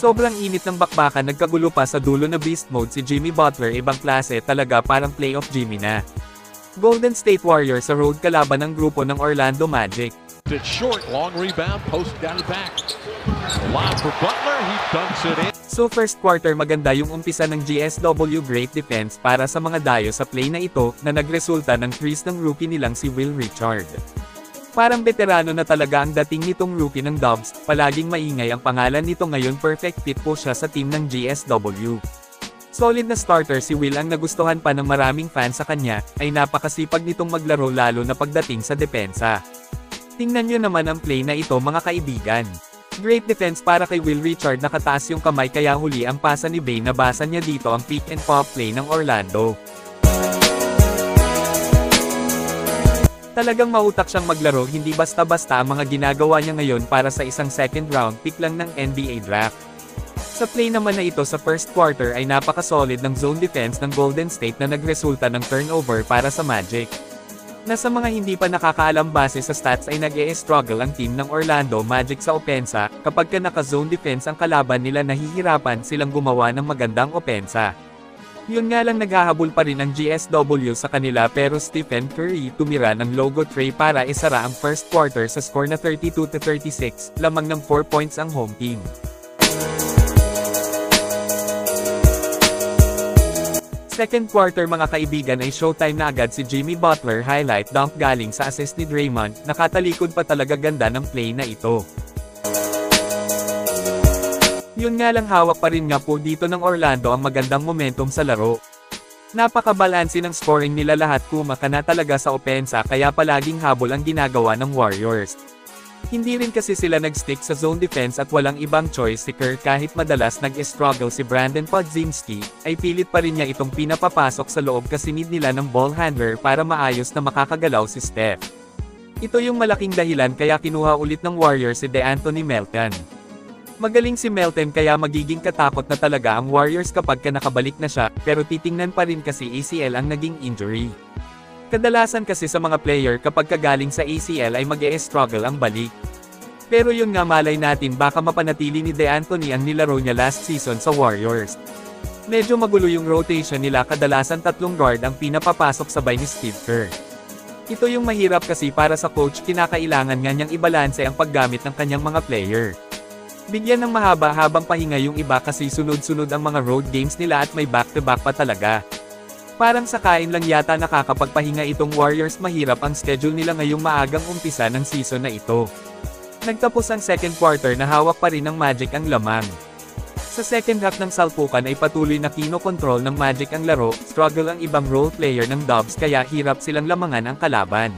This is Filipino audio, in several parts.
sobrang init ng bakbakan nagkagulo pa sa dulo na beast mode si Jimmy Butler, ibang klase talaga, parang playoff Jimmy na. Golden State Warriors sa road kalaban ng grupo ng Orlando Magic. It's short, long rebound, post down back. Lob for Butler, he dunks it in. So first quarter maganda yung umpisa ng GSW, great defense para sa mga dayo sa play na ito, na nagresulta ng threes ng rookie nilang si Will Richard. Parang veterano na talaga ang dating nitong rookie ng Dubs, palaging maingay ang pangalan nito ngayon, perfect fit po siya sa team ng GSW. Solid na starter si Will, ang nagustuhan pa ng maraming fans sa kanya, ay napakasipag nitong maglaro lalo na pagdating sa depensa. Tingnan nyo naman ang play na ito mga kaibigan. Great defense para kay Will Richard, nakataas yung kamay kaya huli ang pasa ni Bane, nabasa niya dito ang pick and pop play ng Orlando. Talagang mautak siyang maglaro, hindi basta-basta ang mga ginagawa niya ngayon para sa isang second round pick lang ng NBA draft. Sa play naman na ito sa first quarter ay napaka-solid ng zone defense ng Golden State na nagresulta ng turnover para sa Magic. Na sa mga hindi pa nakakaalam, base sa stats ay nag-e-struggle ang team ng Orlando Magic sa opensa, kapag ka naka-zone defense ang kalaban nila nahihirapan silang gumawa ng magandang opensa. Yun nga lang, naghahabol pa rin ang GSW sa kanila, pero Stephen Curry tumira ng logo tray para isara ang first quarter sa score na 32-36, lamang ng 4 points ang home team. Second quarter mga kaibigan ay showtime na agad si Jimmy Butler, highlight dunk galing sa assist ni Draymond, nakatalikod pa talaga, ganda ng play na ito. Yun nga lang, hawak pa rin nga po dito ng Orlando ang magandang momentum sa laro. Napakabalansi ng scoring nila lahat, kumaka na talaga sa opensa, kaya palaging habol ang ginagawa ng Warriors. Hindi rin kasi sila nag-stick sa zone defense at walang ibang choice si Kerr, kahit madalas nag-struggle si Brandon Podziemski, ay pilit pa rin niya itong pinapapasok sa loob kasi need nila ng ball handler para maayos na makakagalaw si Steph. Ito yung malaking dahilan kaya kinuha ulit ng Warriors si DeAnthony Melton. Magaling si Melton kaya magiging katakot na talaga ang Warriors kapag ka nakabalik na siya, pero titingnan pa rin kasi ACL ang naging injury. Kadalasan kasi sa mga player kapag kagaling sa ACL ay mag-e-struggle ang balik. Pero yun nga, malay natin baka mapanatili ni DeAnthony ang nilaro niya last season sa Warriors. Medyo magulo yung rotation nila, kadalasan 3 guard ang pinapapasok sabay ni Steve Kerr. Ito yung mahirap kasi para sa coach, kinakailangan nga niyang ibalanse ang paggamit ng kanyang mga player. Bigyan ng mahaba-habang pahinga yung iba kasi sunod-sunod ang mga road games nila at may back-to-back pa talaga. Parang sa kain lang yata nakakapagpahinga itong Warriors, mahirap ang schedule nila ngayong maagang umpisa ng season na ito. Nagtapos ang second quarter na hawak pa rin ng Magic ang lamang. Sa second half ng salpukan ay patuloy na kinokontrol ng Magic ang laro, struggle ang ibang role player ng Dubs kaya hirap silang lamangan ang kalaban.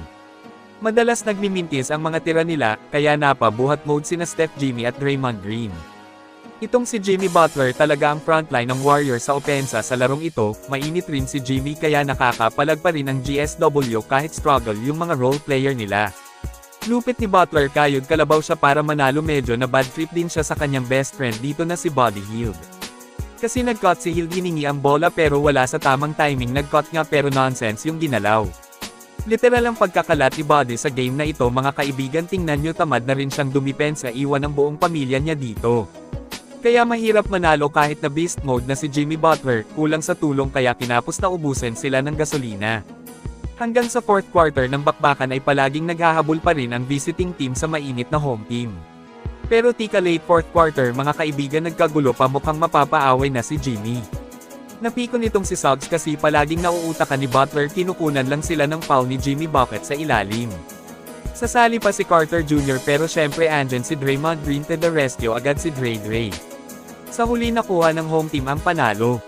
Madalas nagmimintis ang mga tira nila, kaya napabuhat mode sina Steph, Jimmy at Draymond Green. Itong si Jimmy Butler talaga ang frontline ng Warriors sa opensa sa larong ito, mainit rin si Jimmy kaya nakakapalag pa rin ang GSW kahit struggle yung mga role player nila. Lupit ni Butler, kayod kalabaw siya para manalo, medyo na bad trip din siya sa kanyang best friend dito na si Buddy Hield. Kasi nag-cut si Hield, hiningi ang bola pero wala sa tamang timing, nag-cut nga pero nonsense yung ginalaw. Literal ang pagkakalat ni Buddy sa game na ito mga kaibigan, tingnan nyo, tamad na rin siyang dumipensa, iwan ang buong pamilya niya dito. Kaya mahirap manalo kahit na beast mode na si Jimmy Butler, kulang sa tulong kaya kinapos na ubusin sila ng gasolina. Hanggang sa fourth quarter ng bakbakan ay palaging naghahabol pa rin ang visiting team sa mainit na home team. Pero tika late fourth quarter mga kaibigan, nagkagulo pa, mukhang mapapaaway na si Jimmy. Napiko nitong si Suggs kasi palaging nauutakan ni Butler, kinukunan lang sila ng foul ni Jimmy Bucket sa ilalim. Sasali pa si Carter Jr. pero syempre andyan si Draymond Green to the rescue agad, si Dre. Sa huli nakuha ng home team ang panalo.